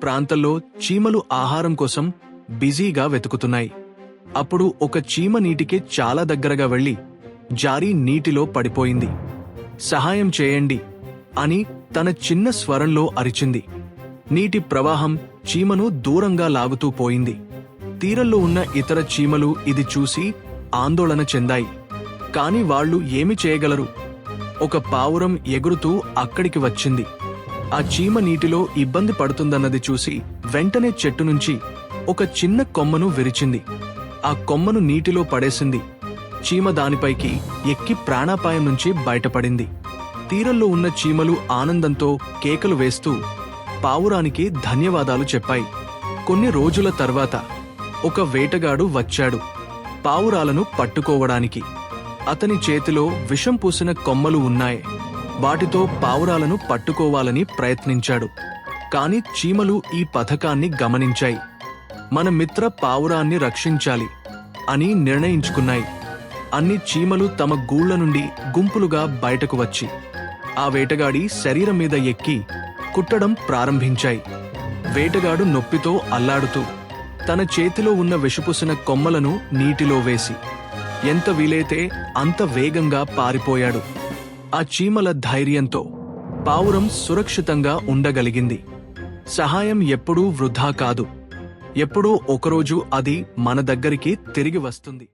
ప్రాంతంలో చీమలు ఆహారం కోసం బిజీగా వెతుకుతున్నాయి. అప్పుడు ఒక చీమ నీటికి చాలా దగ్గరగా వెళ్లి జారి నీటిలో పడిపోయింది. సహాయం చేయండి అని తన చిన్న స్వరంలో అరిచింది. నీటి ప్రవాహం చీమను దూరంగా లాగుతూ పోయింది. తీరంలో ఉన్న ఇతర చీమలు ఇది చూసి ఆందోళన చెందాయి. కాని వాళ్లు ఏమి చేయగలరు? ఒక పావురం ఎగురుతూ అక్కడికి వచ్చింది. ఆ చీమ నీటిలో ఇబ్బంది పడుతుందన్నది చూసి వెంటనే చెట్టు నుంచి ఒక చిన్న కొమ్మను విరిచింది. ఆ కొమ్మను నీటిలో పడేసింది. చీమ దానిపైకి ఎక్కి ప్రాణాపాయం నుంచి బయటపడింది. తీరంలో ఉన్న చీమలు ఆనందంతో కేకలు వేస్తూ పావురానికి ధన్యవాదాలు చెప్పాయి. కొన్ని రోజుల తర్వాత ఒక వేటగాడు వచ్చాడు పావురాలను పట్టుకోవడానికి. అతని చేతిలో విషం పూసిన కొమ్మలు ఉన్నాయి. వాటితో పావురాలను పట్టుకోవాలని ప్రయత్నించాడు. కాని చీమలు ఈ పథకాన్ని గమనించాయి. మన మిత్ర పావురాన్ని రక్షించాలి అని నిర్ణయించుకున్నాయి. అన్ని చీమలు తమ గూళ్ల నుండి గుంపులుగా బయటకు వచ్చి ఆ వేటగాడి శరీరం మీద ఎక్కి కుట్టడం ప్రారంభించాయి. వేటగాడు నొప్పితో అల్లాడుతూ తన చేతిలో ఉన్న విషపూసిన కొమ్మలను నీటిలో వేసి ఎంత వీలైతే అంత వేగంగా పారిపోయాడు. ఆ చీమల ధైర్యంతో పావురం సురక్షితంగా ఉండగలిగింది. సహాయం ఎప్పుడూ వృధా కాదు. ఎప్పుడో ఒకరోజు అది మన దగ్గరికి తిరిగి వస్తుంది.